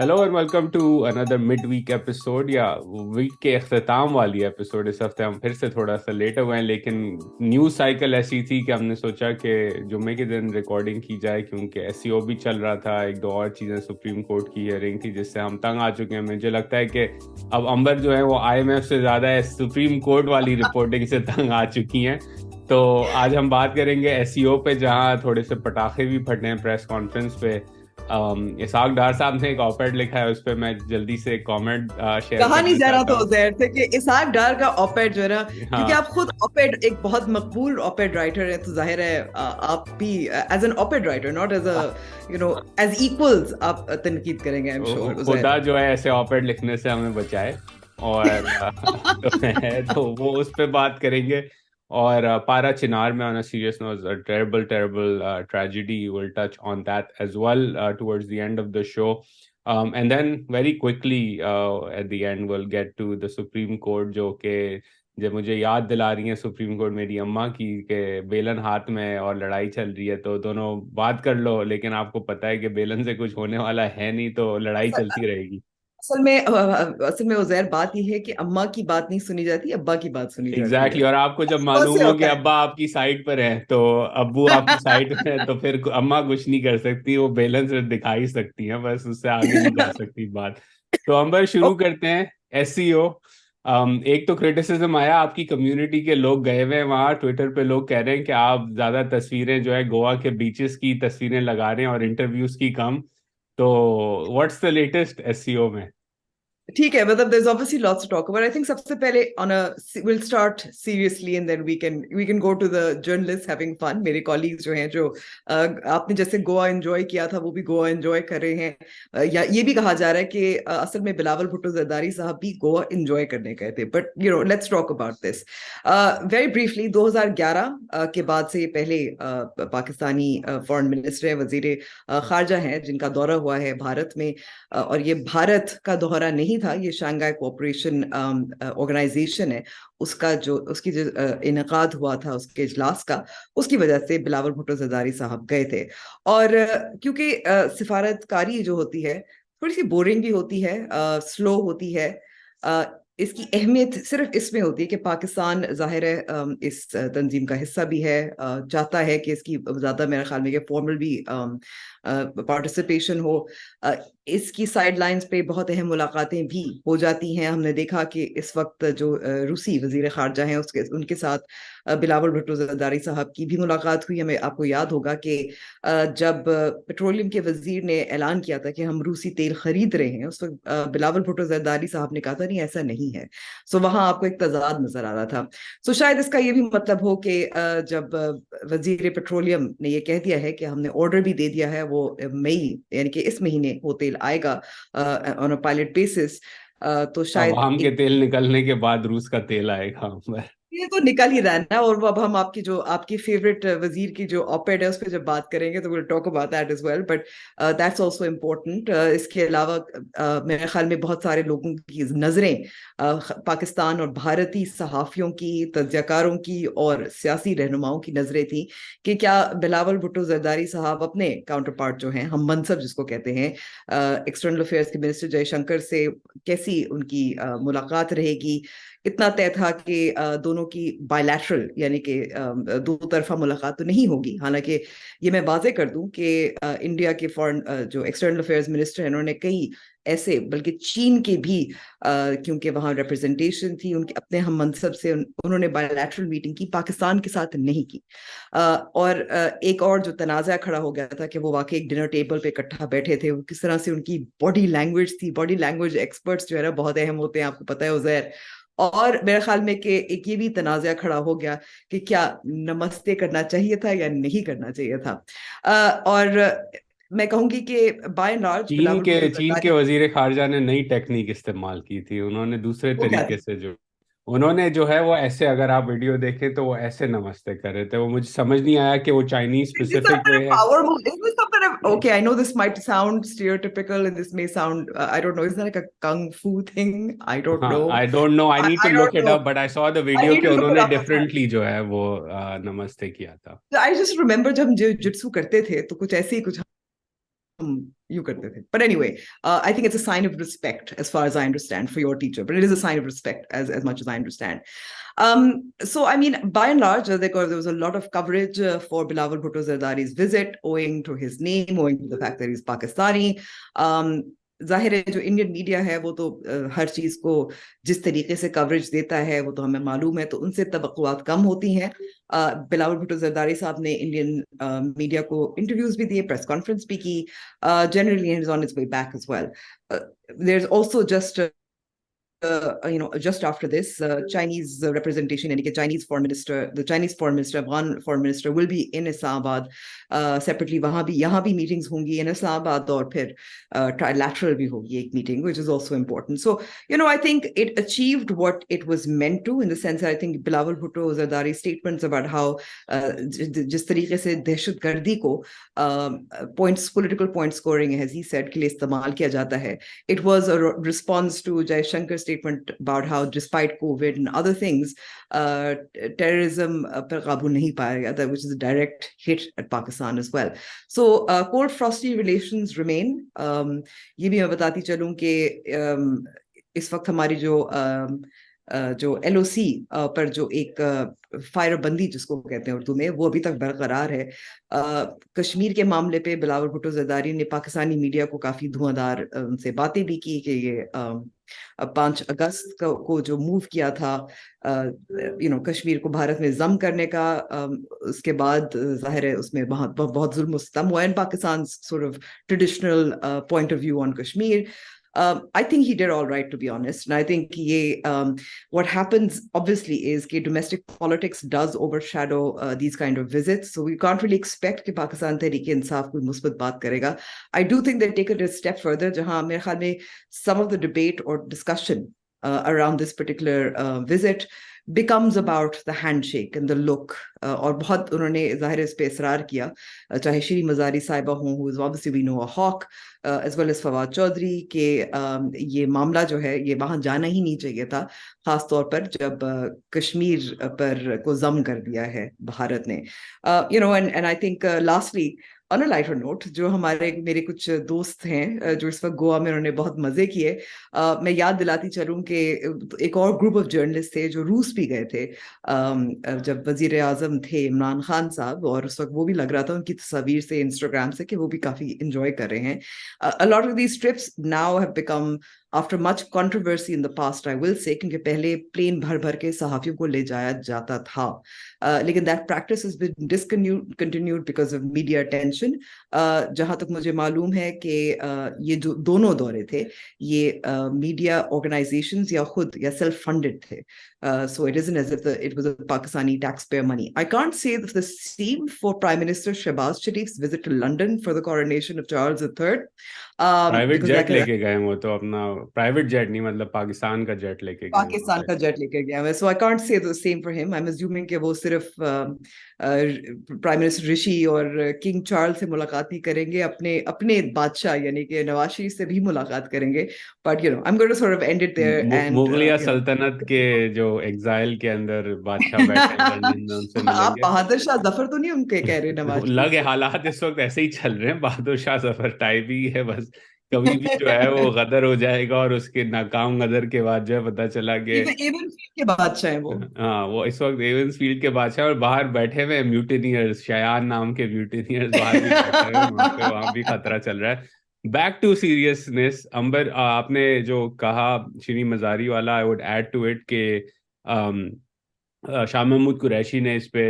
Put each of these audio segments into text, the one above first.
Hello and welcome to another mid week episode या week के अख्ताम वाली एपिसोड। इस हफ्ते हम फिर से थोड़ा सा लेट हुए हैं, लेकिन न्यूज़ साइकिल ऐसी थी कि हमने सोचा कि जुम्मे के दिन रिकॉर्डिंग की जाए, क्योंकि एसईओ भी चल रहा था, एक दो और चीज़ें सुप्रीम कोर्ट की हियरिंग थी जिससे हम तंग आ चुके हैं। मुझे लगता है कि अब अंबर जो है वो आईएमएफ से ज़्यादा सुप्रीम कोर्ट वाली रिपोर्टिंग से तंग आ चुकी हैं। तो आज हम बात करेंगे एसईओ पे, जहाँ थोड़े से पटाखे भी फटे हैं प्रेस कॉन्फ्रेंस पे। इसाक डार साहब ने एक ऑपेड लिखा है, उस पर मैं जल्दी से कमेंट शेयर कहा नहीं करना जा रहा चाहता था हूँ। उजैर से कि इसाक डार का ऑपेड जो है ना, क्योंकि हाँ, आप खुद ऑपेड एक बहुत मकबूल ऑपेड राइटर हैं, तो जाहिर है आप भी as an op-ed writer, not as a you know as equals, आप तनकीद करेंगे। आई एम श्योर खुदा उजैर। जो है ऐसे ऑपेड लिखने से हमें बचाए। और तो है तो वो उस पे बात करेंगे। और पारा चिनार में, on a serious note, a terrible terrible tragedy, we'll touch on that as well towards the end of the show. And then very quickly at the end we'll get to the Supreme Court, जो कि जब मुझे याद दिला रही है supreme court मेरी अम्मा की कि बेलन हाथ में है और लड़ाई चल रही है, तो दोनों बात कर लो, लेकिन आपको पता है कि बेलन से कुछ होने वाला है नहीं, तो लड़ाई चलती रहेगी। असल में उजैर, बात यह है कि अम्मा की बात नहीं सुनी जाती, अब्बा की बात सुनी जाती एग्जैक्टली है। और आपको जब बहुत मालूम से हो कि होता है। अब्बा आपकी साइड पर है, तो अब्बू आपकी साइड में है, तो फिर अम्मा कुछ नहीं कर सकती, वो बेलन सिर्फ दिखा ही सकती है, बस उससे आगे नहीं जा सकती बात। तो अंबर, शुरू करते हैं। एससीओ। एक तो क्रिटिसिज्म आया, आपकी कम्युनिटी के लोग गए हुए हैं वहाँ, ट्विटर पे लोग कह रहे हैं कि आप ज्यादा तस्वीरें जो है गोवा के बीचेस की तस्वीरें लगा रहे हैं और इंटरव्यूज की कम। तो व्हाट्स द लेटेस्ट एससीओ में? ठीक है, मतलब there's obviously lots to talk about. I think सबसे पहले on a we'll start seriously and then we can go to the journalists having fun. मेरे colleagues जो हैं, जो आपने जैसे गोवा एंजॉय किया था, वो भी गोवा एंजॉय कर रहे हैं। या ये भी कहा जा रहा है कि असल में बिलावल भुट्टो जरदारी साहब भी गोवा एंजॉय करने गए थे। But let's talk about this very briefly. 2011 के बाद से ये पहले पाकिस्तानी फॉरेन मिनिस्टर है, वजीर खारजा हैं, जिनका दौरा हुआ है भारत में। और ये भारत का दौरा नहीं था, ये शंघाई कोऑपरेशन ऑर्गेनाइजेशन है, उसकी जो इनकाद हुआ था उसके इजलास का, उसकी वजह से बिलावल भुट्टो जरदारी साहब गए थे। और क्योंकि सिफारतकारी जो होती है थोड़ी सी बोरिंग भी होती है, स्लो होती है। अ, इसकी अहमियत सिर्फ इसमें होती है कि पाकिस्तान जाहिर है इस तंजीम का हिस्सा भी है, चाहता है कि इसकी ज्यादा, मेरे ख्याल में, फॉर्मल भी पार्टिसिपेशन हो। अ, इसकी साइडलाइंस पे बहुत अहम मुलाकातें भी हो जाती हैं। हमने देखा कि इस वक्त जो रूसी वजीर खारजा हैं, उसके उनके साथ बिलावल भुट्टो जरदारी साहब की भी मुलाकात हुई। हमें आपको याद होगा कि जब पेट्रोलियम के वजीर ने ऐलान किया था कि हम रूसी तेल खरीद रहे हैं, उस वक्त बिलावल भुट्टो जरदारी साहब ने कहा था नहीं, ऐसा नहीं है। सो वहां आपको एक तजाद नजर आ रहा था। सो शायद इसका ये भी मतलब हो कि जब वजीर पेट्रोलियम ने ये कह दिया है कि हमने ऑर्डर भी दे दिया है, वो मई यानी कि इस महीने वो तेल आएगा ऑन अ पायलट बेसिस, तो शायद अवाम के तेल निकलने के बाद रूस का तेल आएगा अंबर। ये तो निकल ही रहा है ना। और वो अब हम आपकी फेवरेट वजीर की जो ऑपेड है उस पर जब बात करेंगे तो will talk about that as well, but that's also important. इसके अलावा मेरे ख्याल में बहुत सारे लोगों की नजरें पाकिस्तान और भारतीय सहाफियों की, तज्जियाकारों की और सियासी रहनुमाओं की नजरें थी कि क्या बिलावल भुट्टो जरदारी साहब अपने काउंटर पार्ट जो हैं, हम मनसब जिसको कहते हैं, एक्सटर्नल अफेयर्स के मिनिस्टर जयशंकर से कैसी उनकी मुलाकात रहेगी। इतना तय था कि दोनों की बायलैटरल यानी कि दो तरफा मुलाकात तो नहीं होगी। हालांकि ये मैं वाजे कर दूं कि इंडिया के फॉरेन जो एक्सटर्नल अफेयर्स मिनिस्टर हैं, उन्होंने कई ऐसे, बल्कि चीन के भी क्योंकि वहां रिप्रेजेंटेशन थी उनके अपने हम मनसब से, उन्होंने बायलैटरल मीटिंग की, पाकिस्तान के साथ नहीं की। और एक और जो तनाज़ा खड़ा हो गया था कि वो वाकई एक डिनर टेबल पे इकट्ठा बैठे थे, वो किस तरह से उनकी बॉडी लैंग्वेज थी। बॉडी लैंग्वेज एक्सपर्ट्स जो है ना बहुत अहम होते हैं, आपको पता है उजैर। और मेरे ख्याल में कि एक ये भी तनाज़ा खड़ा हो गया कि क्या नमस्ते करना चाहिए था या नहीं करना चाहिए था। और मैं कहूंगी कि by and large Bilawal Bhutto चीन के जरदारी, वजीर खारजा ने नई टेक्निक इस्तेमाल की थी, उन्होंने दूसरे वो क्या तरीके था? से जो उन्होंने जो है वो ऐसे, अगर आप वीडियो देखें तो वो ऐसे नमस्ते कर रहे थे। वो मुझे समझ नहीं आया कि वो Chinese Is this some specific kind way of है। power move? Is this some kind of, okay, I know this might sound stereotypical and this may sound, I don't know, is that like a kung fu thing? I don't हाँ, know. I don't know, I need to I look don't it know. Up, but I saw the I video need कि to look it उन्होंने up as well. Differently जो है वो नमस्ते किया था। I just remember जब हम जिट्सू करते थे तो कुछ ऐसे ही कुछ यूं करते थे. But anyway, I think it's a sign of respect as far as I understand for your teacher, but it is a sign of respect as much as I understand. So I mean, by and large, there was a lot of coverage for Bilawal Bhutto Zardari's visit, owing to his name, owing to the fact that he's Pakistani. जाहिर है जो Indian media है वो तो हर चीज को जिस तरीके से कवरेज देता है वो तो हमें मालूम है, तो उनसे तवक्कुआत कम होती हैं. बिलावल भुट्टो जरदारी साहब ने इंडियन मीडिया को इंटरव्यूज भी दिए, प्रेस कॉन्फ्रेंस भी की. Generally is on its way back as well. There is also just just after this, Chinese representation, and Chinese foreign minister, the Chinese foreign minister, Afghan foreign minister, will be in Islamabad separately. वहाँ भी यहाँ भी meetings होंगी in Islamabad, और फिर trilateral भी होगी एक meeting, which is also important. So I think it achieved what it was meant to, in the sense that I think Bilawal Bhutto Zardari's statements about how जिस तरीके से दहशतगर्दी को political point scoring, as he said, के लिए इस्तेमाल किया जाता है. It was a response to Jaishankar's statement about how, despite COVID and other things, terrorism पर काबू नहीं पाया गया था, which is a direct hit at Pakistan as well. So cold frosty relations remain. ये भी मैं बताती चलूं कि इस वक्त हमारी जो LOC पर जो एक फायरबंदी जिसको कहते हैं उर्दू में, वो अभी तक बरकरार है. कश्मीर के मामले पे बिलावल भुट्टो जरदारी ने पाकिस्तानी मीडिया को काफी धुआंधार उनसे बातें भी की कि ये 5 अगस्त को जो मूव किया था कश्मीर को भारत में जम करने का, उसके बाद जाहिर है उसमें बहुत जुल्म सितम हुआ इन Pakistan sort of traditional point of view on Kashmir. I think he did all right, to be honest. And I think what happens, obviously, is that domestic politics does overshadow these kind of visits. So we can't really expect that Pakistan Tehreek-e-Insaf koi musbat baat karega. I do think they take it a step further, jahan mere khayal mein some of the debate or discussion around this particular visit becomes about the handshake and the look. और बहुत उन्होंने ज़ाहिर इस पे इसरार किया, चाहे श्री मज़ारी साहिबा हों, who is obviously we know a hawk, as well as Fawad Chaudhary, के ये मामला जो है ये वहाँ जाना ही नहीं चाहिए था, खास तौर पर जब कश्मीर पर को जम कर दिया है भारत ने. And I think lastly, on a lighter note, जो मेरे कुछ दोस्त हैं जो इस वक्त गोवा में, उन्होंने बहुत मजे किए. मैं याद दिलाती चलूं कि एक और ग्रुप ऑफ जर्नलिस्ट थे जो रूस भी गए थे जब वजीर आजम थे इमरान खान साहब, और उस वक्त वो भी लग रहा था उनकी तस्वीर से इंस्टाग्राम से कि वो भी काफी इंजॉय कर रहे हैं. A lot of these trips now have become, after much controversy in the past, I will say, क्योंकि पहले प्लेन भर भर के सहाफियों को ले जाया जाता था, लेकिन that practice has been discontinued because of media attention. जहां तक मुझे मालूम है कि ये जो दोनों दौरे थे ये media organizations या खुद या self funded थे. So it isn't as if it was a Pakistani taxpayer money. I can't say the same for Prime Minister Shehbaz Sharif's visit to London for the coronation of Charles III. Private jet लेके गए, वो तो अपना private jet नहीं, मतलब पाकिस्तान का jet लेके गए, पाकिस्तान का जेट लेके गया है. So I can't say the same for him. I'm assuming कि वो सिर्फ प्राइम मिनिस्टर ऋषि और किंग चार्ल्स से मुलाकात नहीं करेंगे, अपने बादशाह यानी कि नवाज शरीफ से भी मुलाकात करेंगे. But I'm going to sort of end it there. And मुगलिया सल्तनत के जो एग्जाइल के अंदर बादशाह बैठे हैं लंदन में, उनसे मिलेंगे. आप बहादुर शाह जफर तो नहीं उनके कह रहे नवाज लगे हालात इस वक्त ऐसे ही चल रहे हैं, बहादुर शाह जफर टाइप ही है, बस कभी भी जो है वो गदर हो जाएगा, और उसके नाकाम गदर के बाद जो है पता चला कि एवंसफील्ड के बादशाह हैं वो. हाँ, वो इस वक्त एवंसफील्ड के बादशाह, और बाहर बैठे हुए म्यूटिनियर्स, शयान नाम के म्यूटिनियर्स बाहर भी बैठे हुए वहां पे, वहां भी खतरा चल रहा है. बैक टू सीरियसनेस, अंबर, आपने जो कहा श्री मजारी वाला, I would add to it के शाह महमूद कुरैशी ने इस पे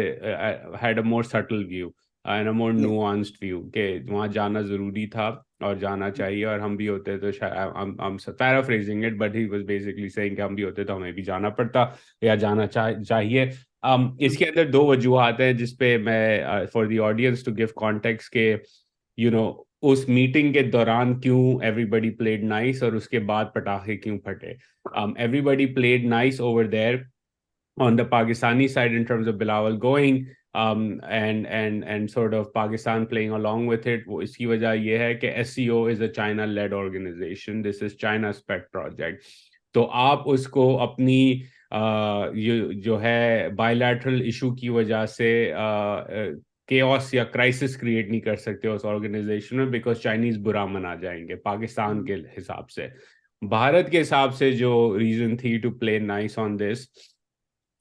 had a more subtle view and a more nuanced view कि वहाँ जाना जरूरी था और जाना चाहिए, और हम भी होते तो paraphrasing it, but he was basically saying कि हम भी होते तो हमें भी जाना पड़ता या जाना चाहिए. इसके अंदर 2 वजूहात हैं जिसपे मैं for the audience to give context के उस मीटिंग के दौरान क्यों एवरीबडी प्लेड नाइस और उसके बाद पटाखे क्यों फटे. Everybody played nice over there on the Pakistani side in terms of Bilawal going and sort of Pakistan playing along with it. वो इसकी वजह ये है कि SCO is a China-led organization. This is China's pet project. तो आप उसको अपनी जो है bilateral issue की वजह से केओस या क्राइसिस क्रिएट नहीं कर सकते उस ऑर्गेनाइजेशन में, बिकॉज चाइनीज बुरा मना जाएंगे पाकिस्तान के हिसाब से। भारत के हिसाब से जो रीजन थी to play nice on this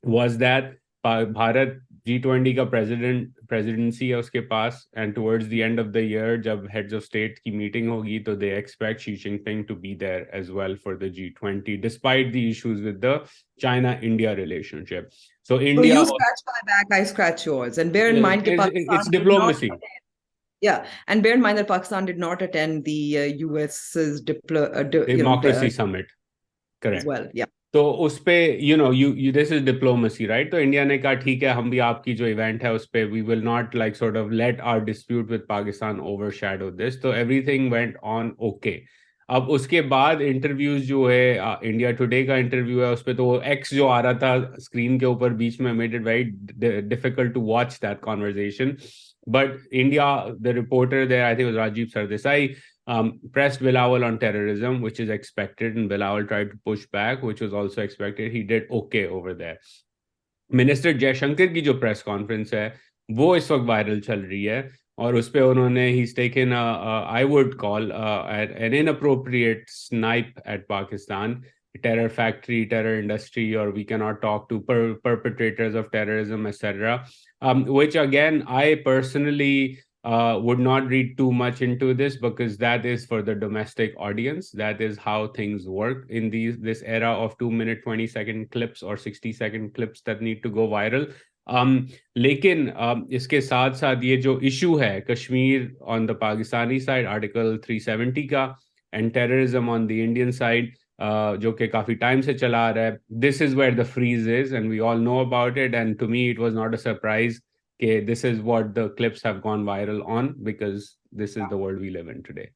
was that Bharat G20 का प्रेसिडेंसी है उसके पास, and towards the end of the year जब हेड्स ऑफ स्टेट की मीटिंग होगी तो they expect Xi Jinping to be there as well for the G20 despite the issues with the China India relationship. So So India, you scratch my back, I scratch yours. And bear in mind that it's Pakistan did not diplomacy. attend. Yeah, and bear in mind that Pakistan did not attend the US's Democracy summit, as correct. well. Yeah. तो उस पे you this is diplomacy, right? तो India ने कहा ठीक है, हम भी आपकी जो इवेंट है उस पे we will not like sort of let our dispute with Pakistan overshadow this. तो everything went on okay. अब उसके बाद इंटरव्यूज जो है, इंडिया टुडे का इंटरव्यू है उस पे, तो एक्स जो आ रहा था स्क्रीन के ऊपर बीच में, made it very difficult to watch that conversation. But India, the reporter there, I think Rajiv Sardesai, pressed Bilawal on terrorism, which is expected, and Bilawal tried to push back, which was also expected. He did okay over there. Minister Jaishankar की जो press conference है वो इस वक्त viral चल रही है, और उस पे उन्होंने he's taken I would call an inappropriate snipe at Pakistan, terror factory, terror industry, or we cannot talk to perpetrators of terrorism, etc. Which again, I personally would not read too much into this, because that is for the domestic audience. That is how things work in this era of 2 minute 20-second clips or 60-second clips that need to go viral. लेकिन इसके साथ साथ ये जो issue है Kashmir on the Pakistani side, article 370 का, and terrorism on the Indian side, जो कि काफी टाइम से चला आ रहा है, this is where the freeze is, and we all know about it. And to me it was not a surprise कि this is what the clips have gone viral on, because this is the world we live in today.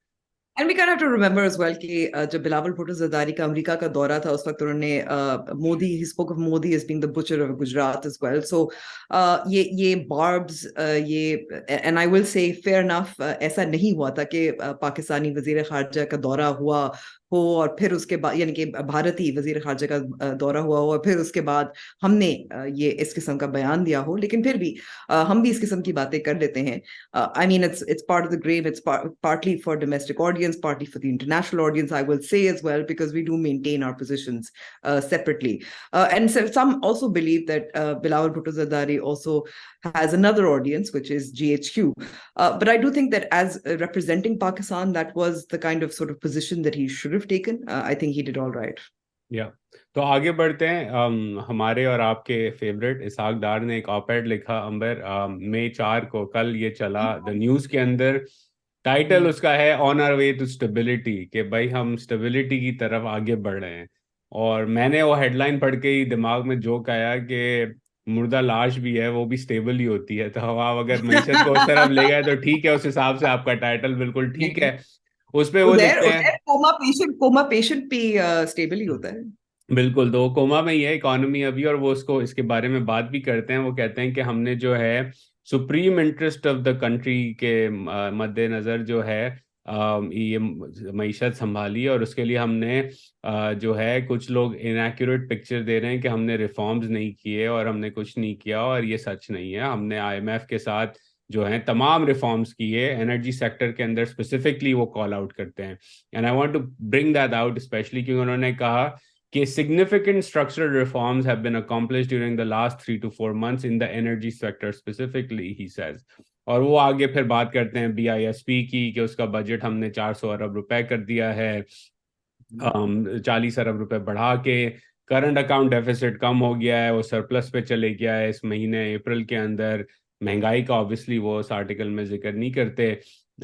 And we kind of have to remember as well कि जब बिलावल भुट्टो जरदारी का America का दौरा था उस वक्त उन्होंने Modi, he spoke of Modi as being the butcher of Gujarat as well. So ये barbs, ये, and I will say fair enough, ऐसा नहीं हुआ था कि पाकिस्तानी वजीर खारजा का दौरा हुआ हो और फिर उसके बाद, यानी कि भारतीय वजीर खारजा का दौरा हुआ हो और फिर उसके बाद हमने ये इस किस्म का बयान दिया हो. लेकिन फिर भी हम भी इस किस्म की बातें कर लेते हैं. I mean, it's part of the game. It's partly for domestic audience, partly for the international audience, I will say as well, because we do maintain our positions separately. And so some also believe that Bilawal Bhutto Zardari also has another audience, which is GHQ. But I do think that as representing Pakistan, that was the kind of sort of position that he should have taken. I think he did all right. या तो आगे बढ़ते हैं. हमारे और आपके favourite Isaac डार ने एक ऑपेड लिखा अंबर, मई 4 को, कल ये चला द न्यूज के अंदर. टाइटल उसका है on our way to stability, कि भाई हम स्टेबिलिटी की तरफ आगे बढ़ रहे हैं. और मैंने वो हेडलाइन पढ़ के ही दिमाग में जोक आया कि मुर्दा लाश भी है वो भी स्टेबल ही होती है, तो आप अगर मैशत को उस तरफ ले गए तो ठीक है, उस हिसाब से आपका टाइटल बिल्कुल ठीक है. उस पे वो उजैर लिखते हैं, उजैर कोमा पेशेंट भी स्टेबल ही होता है. बिल्कुल. तो कोमा में ही है इकोनॉमी अभी, और वो उसको इसके बारे में बात भी करते हैं. वो कहते हैं कि हमने जो है supreme interest of the country के मद्देनजर जो है ये मईशत संभाली, और उसके लिए हमने जो है, कुछ लोग इनएक्यूरेट पिक्चर दे रहे हैं कि हमने रिफॉर्म्स नहीं किए और हमने कुछ नहीं किया, और ये सच नहीं है. हमने IMF के साथ जो है तमाम रिफॉर्म्स किए एनर्जी सेक्टर के अंदर, स्पेसिफिकली वो कॉल आउट करते हैं. And I want to bring that out specially क्योंकि उन्होंने कहा कि significant structural reforms have been accomplished during the last 3 to 4 months in the energy sector specifically, he says. और वो आगे फिर बात करते हैं BISP की, कि उसका बजट हमने 400 अरब रुपए कर दिया है, 40 अरब रुपए बढ़ा के. करंट अकाउंट डेफिसिट कम हो गया है, वो सरप्लस पे चले गया है इस महीने अप्रैल के अंदर. महंगाई का ऑब्वियसली वो उस आर्टिकल में जिक्र नहीं करते.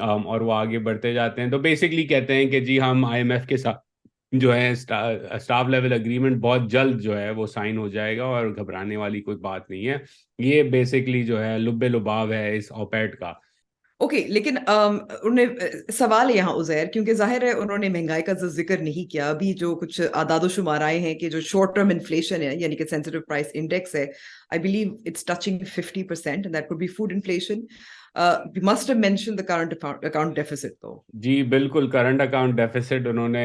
और वो आगे बढ़ते जाते हैं. तो बेसिकली कहते हैं कि जी हम IMF के साथ जो है स्टाफ लेवल एग्रीमेंट बहुत जल्द जो है वो साइन हो जाएगा, और घबराने वाली कोई बात नहीं है. ये बेसिकली जो है लुब्बे लुबाव है इस ऑपेड का. ओके लेकिन उन्हें सवाल है यहाँ उजैर, क्योंकि जाहिर है उन्होंने महंगाई का जिक्र नहीं किया. अभी जो कुछ आदादो शुमार आए हैं कि जो शॉर्ट टर्म इन्फ्लेशन है, यानी कि सेंसिटिव प्राइस इंडेक्स है, I believe it's touching 50%, and that could be food inflation. You must have mentioned the current account deficit though. जी बिल्कुल, करंट अकाउंट डेफिसिट उन्होंने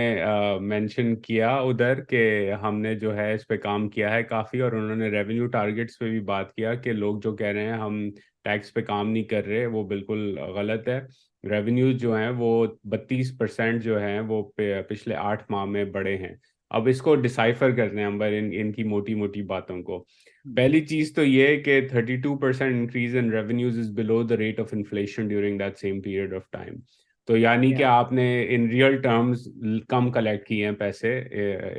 मेंशन किया उधर कि हमने जो है इस पे काम किया है काफ़ी, और उन्होंने रेवेन्यू टारगेट्स पे भी बात किया कि लोग जो कह रहे हैं हम टैक्स पे काम नहीं कर रहे, वो बिल्कुल गलत है। रेवेन्यूज जो हैं वो 32% जो हैं वो पिछले 8 माह में बढ़े हैं। अब इसको डिसाइफर करते हैं अंबर इनकी मोटी मोटी बातों को। पहली चीज़ तो ये है कि 32% increase in revenues is below the rate of inflation during that same period of time. तो यानी कि Yeah. आपने in real terms come collect किए हैं पैसे।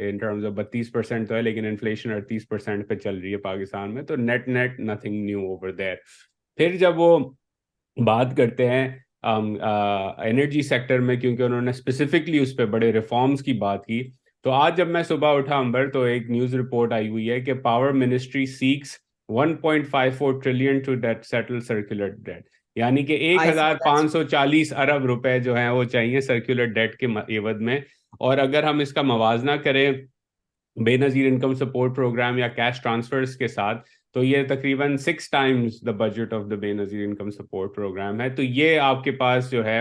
इन टर्म्स ऑफ 32% तो है, लेकिन इन्फ्लेशन 38% पे चल रही है पाकिस्तान में, तो net net nothing new over there. फिर जब वो बात करते हैं एनर्जी सेक्टर में, क्योंकि उन्होंने स्पेसिफिकली उस पर बड़े रिफॉर्म्स की बात की, तो आज जब मैं सुबह उठा अंबर तो एक न्यूज़ रिपोर्ट आई हुई है कि power ministry seeks 1.54 trillion to debt settle circular debt. यानी कि I saw that. 1540 अरब रुपए जो हैं वो चाहिए सर्कुलर डेट के एवज में। और अगर हम इसका मवाजना करें बेनजीर इनकम सपोर्ट प्रोग्राम या कैश ट्रांसफर्स के साथ, तो ये तकरीबन 6 times the budget of the Benazir income support programme है। तो ये आपके पास जो है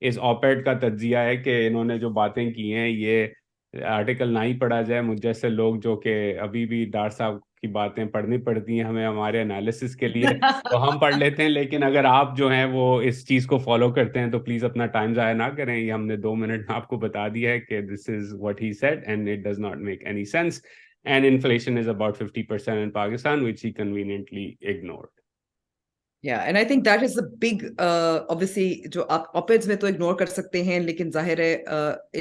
इस ऑपेड का तज्जिया है कि इन्होंने जो बातें की हैं ये आर्टिकल ना ही पढ़ा जाए। मुझ जैसे लोग जो कि अभी भी डार साहब की बातें पढ़नी पड़ती हैं हमें हमारे एनालिसिस के लिए, तो हम पढ़ लेते हैं, लेकिन अगर आप जो हैं वो इस चीज़ को फॉलो करते हैं तो प्लीज़ अपना टाइम ज़ाया ना करें। ये हमने 2 मिनट में आपको बता दिया है कि this is what he said and it does not make any sense, and inflation is about 50% in Pakistan which he conveniently ignored. Yeah, and I think that is the big, obviously, जो आप op-eds में तो ignore कर सकते हैं, लेकिन जाहिर है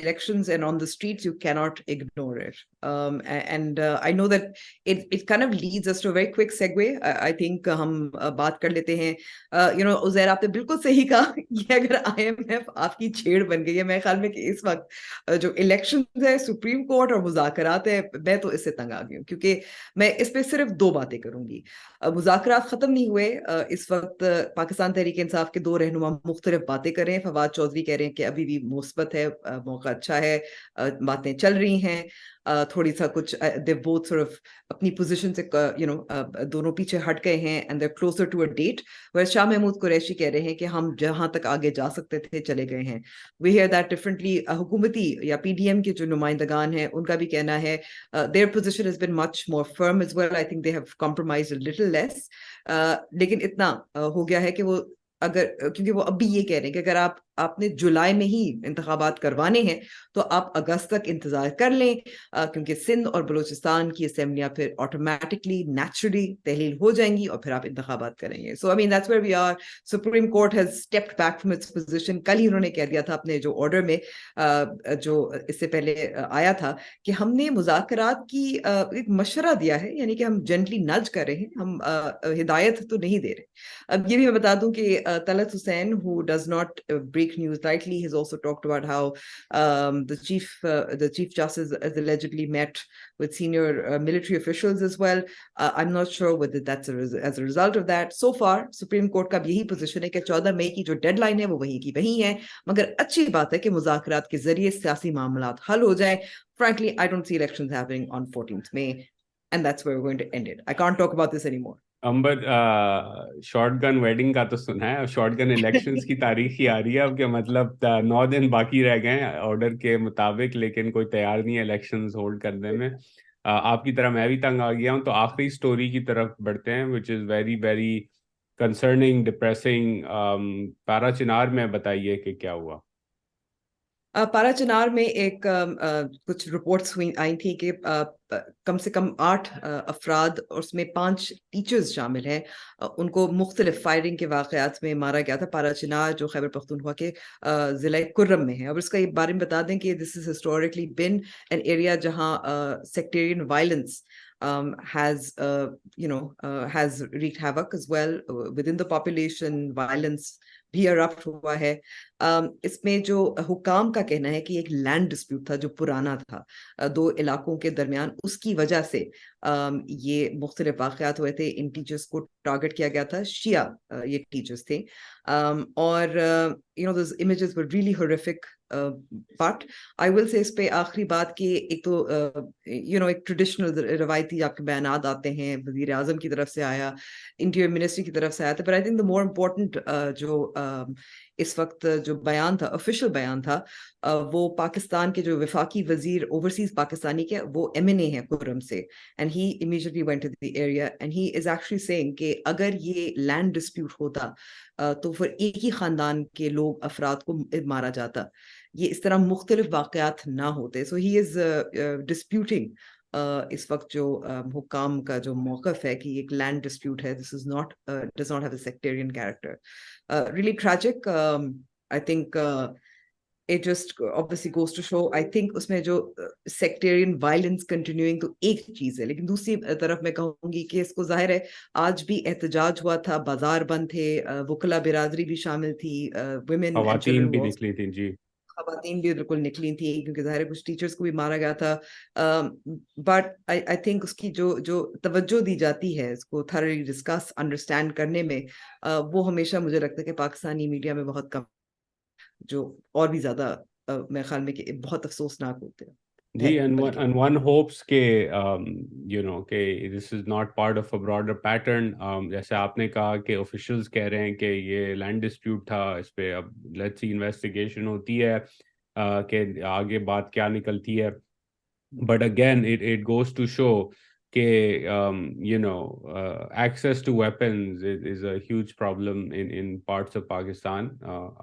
elections and on the streets you cannot ignore it. And I know that it kind of leads us to a very quick segue. I think हम बात कर लेते हैं. उज़ैर आपने बिल्कुल सही कहा कि अगर IMF आपकी छेड़ बन गई है, मेरे ख्याल में कि इस वक्त जो इलेक्शन है, सुप्रीम कोर्ट और मुज़ाकरात है, मैं तो इससे तंग आ गई हूँ, क्योंकि मैं इस पे सिर्फ दो बातें करूंगी। मुज़ाकरात खत्म नहीं हुए। इस वक्त पाकिस्तान तहरीक इंसाफ के दो रहनुमा मुख्तलिफ बातें कर रहे हैं। फवाद चौधरी कह रहे हैं कि अभी भी मुस्बत है, मौका अच्छा है, बातें चल रही हैं। थोड़ी सा कुछ दे बोथ सॉर्ट ऑफ अपनी पोजीशन से दोनों पीछे हट गए हैं and they closer to a date. वह शाह महमूद कुरैशी कह रहे हैं कि हम जहां तक आगे जा सकते थे चले गए हैं। We hear that differently. हुकूमती या PDM के जो नुमाइंदगान हैं उनका भी कहना है their position has been much more firm as well. I think they have compromised a little less. लेकिन इतना हो गया है कि वो अगर, क्योंकि वो अभी ये कह रहे हैं कि अगर आपने जुलाई में ही इंतखाबात करवाने हैं तो आप अगस्त तक इंतजार कर लें, क्योंकि सिंध और बलूचिस्तान की असेंबलियां फिर ऑटोमेटिकली नेचुरली तहलील हो जाएंगी और फिर आप इंतखाबात करेंगे। So I mean that's where we are. Supreme court has stepped back from its position. कल ही उन्होंने कह दिया था अपने जो ऑर्डर में, जो इससे पहले आया था, कि हमने मुज़ाकरात की एक मशवरा दिया है, यानी कि हम जेंटली नज कर रहे हैं, हम हिदायत तो नहीं दे रहे। अब ये भी मैं बता दूं कि Talat Hussain, who does not break news lightly, has also talked about how the chief justice has allegedly met with senior military officials as well. I'm not sure whether that's as a result of that. So far, Supreme Court का भी यही position है कि 14 मई की जो deadline है वो वही की वही है, मगर अच्छी बात है कि मुज़ाकरात के जरिए सियासी मामलात हल हो जाए। Frankly, I don't see elections happening on 14th May, and that's where we're going to end it. I can't talk about this anymore. Amber, shotgun wedding का तो सुना है, अब शॉटगन इलेक्शंस की तारीख ही आ रही है अब के, मतलब 9 दिन बाकी रह गए हैं ऑर्डर के मुताबिक, लेकिन कोई तैयार नहीं है इलेक्शंस होल्ड करने में। आपकी तरह मैं भी तंग आ गया हूं, तो आखिरी स्टोरी की तरफ बढ़ते हैं which is very very concerning, depressing. Parachinar में बताइए कि क्या हुआ। पाराचनार में एक कुछ रिपोर्ट्स हुई आई थी कि कम से कम 8 अफराद और उसमें 5 टीचर्स शामिल हैं, उनको मुख्तलिफ फायरिंग के वाकयात में मारा गया था। पाराचनार जो खैबर पख्तूनख्वा के ज़िला कुर्रम में है। और इसका ये बारे में बता दें कि this is historically been an area जहां sectarian violence has wreaked havoc as well within the population. Violence भी erupt हुआ है। इसमें जो हुकाम का कहना है कि एक लैंड डिस्प्यूट था जो पुराना था दो इलाकों के दरमियान, उसकी वजह से ये मुख्तलिफ वाक़यात हुए थे। इन टीचर्स को टारगेट किया गया था, शिया ये टीचर्स थे। और those images were really horrific, but I will say इस पे आखिरी बात कि एक तो एक ट्रेडिशनल रवायती आपके बयानात आते हैं, वजीर आजम की तरफ से आया, इंटीरियर मिनिस्ट्री की तरफ से आया था, पर I think the more important जो इस वक्त जो बयान था, ऑफिशियल बयान था, वो पाकिस्तान के जो वफाकी वजीर ओवरसीज पाकिस्तानी के, वो एमएनए है खुर्रम से, and he immediately went to the area and he is actually saying कि अगर ये लैंड डिस्प्यूट होता तो फिर एक ही खानदान के लोग अफराद को मारा जाता, ये इस तरह मुख्तलिफ वाक़यात ना होते। सो ही इज डिस्प्यूटिंग इस वक्त जो हुकाम का जो मौक़िफ़ है कि एक लैंड डिस्प्यूट है, this is not does not have a sectarian character, really tragic. I think it just obviously goes to show, I think उसमें जो sectarian violence continuing तो एक चीज है, लेकिन दूसरी तरफ मैं कहूंगी कि इसको जाहिर है आज भी एहतजाज हुआ था, बाजार बंद थे, वकला बिरादरी भी शामिल थी, women and खवातीन children भी were also, निकली थी जी। खवातीन भी बिल्कुल निकली थी क्योंकि जाहिर है कुछ टीचर्स को भी मारा गया था। बट आई थिंक उसकी जो जो तवज्जो दी जाती है इसको थॉरली डिस्कस अंडरस्टैंड करने में, वो हमेशा मुझे लगता है कि पाकिस्तानी मीडिया में बहुत कम, जो और भी ज्यादा मेरे ख्याल में कि बहुत अफसोसनाक होते जी, हैं बल्कि। and one hopes के कि this is not part of a broader pattern। जैसे आपने कहा कि ऑफिशियल्स कह रहे हैं कि ये लैंड डिस्प्यूट था, इस पे अब लेट्स सी इन्वेस्टिगेशन होती है कि आगे बात क्या निकलती है। But again, it goes to show कि access to weapons is a huge problem in parts of Pakistan।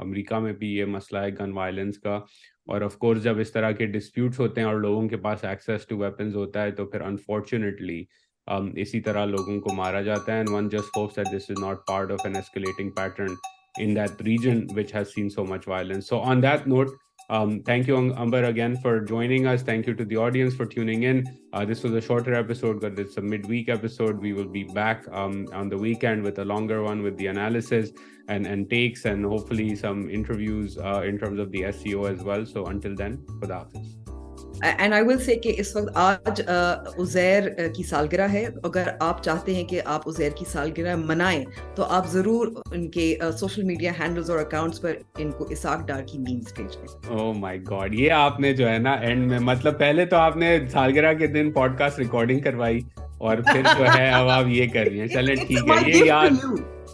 America में भी ये मसला है गन वायलेंस का, और ऑफ कोर्स जब इस तरह के डिस्प्यूट्स होते हैं और लोगों के पास एक्सेस टू वेपन्स होता है तो फिर अनफॉर्चुनेटली इसी तरह लोगों को मारा जाता है। And one just hopes that this is not part of an escalating pattern in that region which has seen so much violence. So on that note, thank you, Amber, again for joining us. Thank you to the audience for tuning in. This was a shorter episode, but it's a midweek episode. We will be back on the weekend with a longer one with the analysis and takes and hopefully some interviews in terms of the SCO as well. So until then, Khuda Hafiz. And I will say कि इस वक्त आज उजैर की सालगिरह है। अगर आप चाहते हैं कि आप उजैर की सालगिरह मनाएं तो आप जरूर उनके सोशल मीडिया हैंडल्स और अकाउंट्स पर इनको इसाक डार की मीम्स भेजें। ओह माय गॉड, ये आपने जो है ना एंड में, मतलब पहले तो आपने सालगिरह के दिन पॉडकास्ट रिकॉर्डिंग करवाई और फिर जो है अब आप ये कर रही हैं। चलें ठीक है,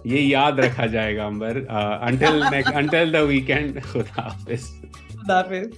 ये याद रखा जाएगा अंबर। until द वीकेंड, खुदा हाफिज। खुदा हाफिज।